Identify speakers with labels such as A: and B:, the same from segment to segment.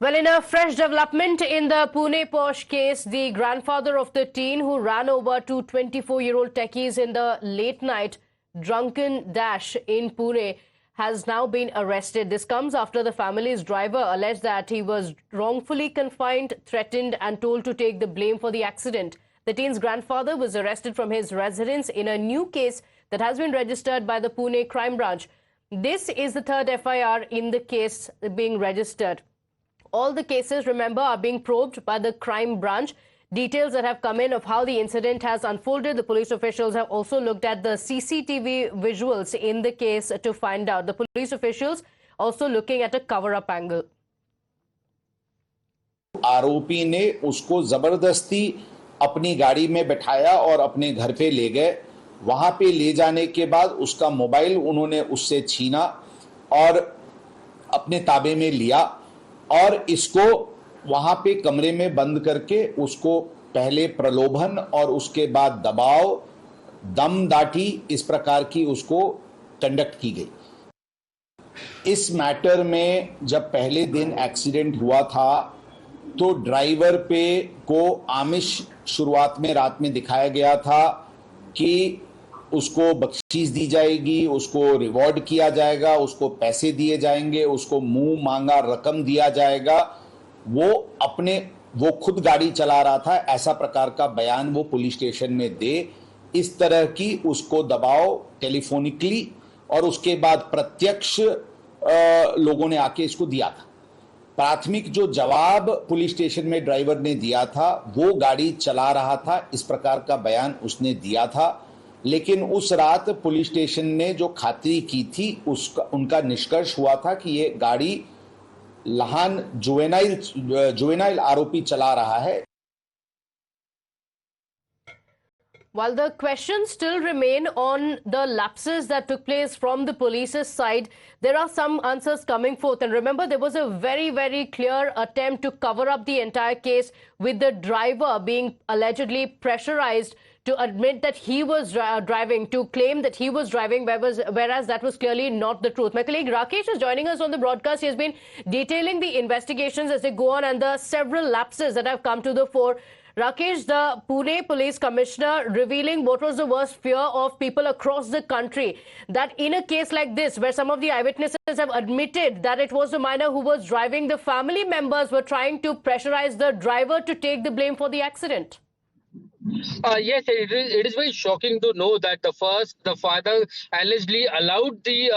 A: Well, in a fresh development in the Pune Posh case, the grandfather of the teen who ran over two 24-year-old techies in the late night drunken dash in Pune has now been arrested. This comes after the family's driver alleged that he was wrongfully confined, threatened and told to take the blame for the accident. The teen's grandfather was arrested from his residence in a new case that has been registered by the Pune Crime Branch. This is the third FIR in the case being registered. All the cases, remember, are being probed by the crime branch. Details that have come in of how the incident has unfolded. The police officials have also looked at the CCTV visuals in the case to find out. The police officials also looking at a cover-up angle.
B: आरोपी ने उसको जबरदस्ती अपनी गाड़ी में बैठाया और अपने घर पे ले गए। वहां पे ले जाने के बाद उसका मोबाइल उन्होंने उससे छीना और अपने ताबे में लिया और इसको वहां पे कमरे में बंद करके उसको पहले प्रलोभन और उसके बाद दबाव, दमदाटी इस प्रकार की उसको कंडक्ट की गई। इस मैटर में जब पहले दिन एक्सीडेंट हुआ था तो ड्राइवर पे को आमिष शुरुआत में रात में दिखाया गया था कि उसको बख्शीश दी जाएगी, उसको रिवॉर्ड किया जाएगा, उसको पैसे दिए जाएंगे, उसको मुंह मांगा रकम दिया जाएगा। वो खुद गाड़ी चला रहा था, ऐसा प्रकार का बयान वो पुलिस स्टेशन में दे। इस तरह की उसको दबाव टेलीफोनिकली और उसके बाद प्रत्यक्ष लोगों ने आके इसको दिया था। प्राथमिक जो जवाब पुलिस स्टेशन में ड्राइवर ने दिया था वो गाड़ी चला रहा था, इस प्रकार का बयान उसने दिया था। लेकिन उस रात पुलिस स्टेशन ने जो खातिरी की थी उनका निष्कर्ष हुआ था कि ये गाड़ी लहान जुवेनाइल आरोपी चला रहा है।
A: While the questions still remain on the lapses that took place from the police's side, there are some answers coming forth. And remember, there was a very, very clear attempt to cover up the entire case with the driver being allegedly pressurized to admit that he was driving, to claim that he was driving, whereas that was clearly not the truth. My colleague Rakesh is joining us on the broadcast. He has been detailing the investigations as they go on and the several lapses that have come to the fore. Rakesh, the Pune Police Commissioner revealing what was the worst fear of people across the country, that in a case like this, where some of the eyewitnesses have admitted that it was a minor who was driving, the family members were trying to pressurize the driver to take the blame for the accident.
C: Yes, it is very shocking to know that the father allegedly allowed the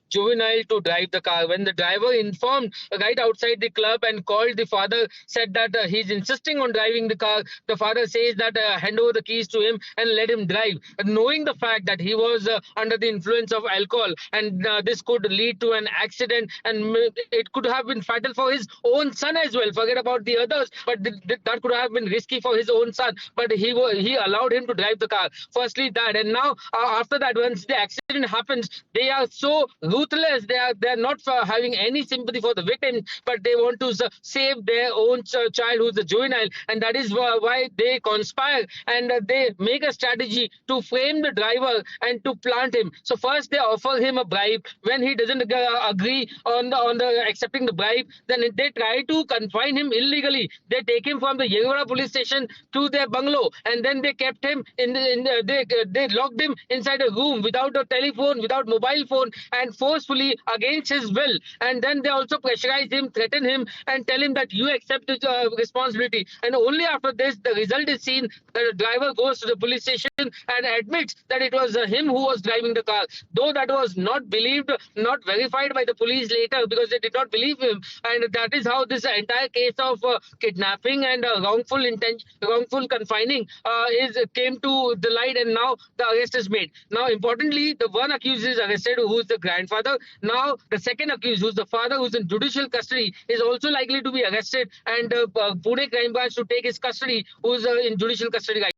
C: juvenile to drive the car. When the driver informed right outside the club and called the father, said that he's insisting on driving the car, the father says that hand over the keys to him and let him drive. Knowing the fact that he was under the influence of alcohol and this could lead to an accident and it could have been fatal for his own son as well. Forget about the others, but that could have been risky for his own son. But he allowed him to drive the car. Firstly that, and now after that, once the accident happens, they are so ruthless. They are not having any sympathy for the victim, but they want to save their own child who's a juvenile, and that is why they conspire and they make a strategy to frame the driver and to plant him. So first they offer him a bribe. When he doesn't agree on the accepting the bribe, then they try to confine him illegally. They take him from the Yerwada police station to their bungalow, and then they kept him they locked him inside a room without a telephone, without mobile phone, and forcefully against his will. And then they also pressurized him, threatened him, and tell him that you accept his responsibility. And only after this, the result is seen that the driver goes to the police station and admits that it was him who was driving the car. Though that was not believed, not verified by the police later, because they did not believe him. And that is how this entire case of kidnapping and wrongful confining came to the light, and now the arrest is made. Now, importantly, the one accused is arrested, who's the grandfather. Now, the second accused, who's the father, who's in judicial custody, is also likely to be arrested, and Pune Crime Branch to take his custody, who's in judicial custody right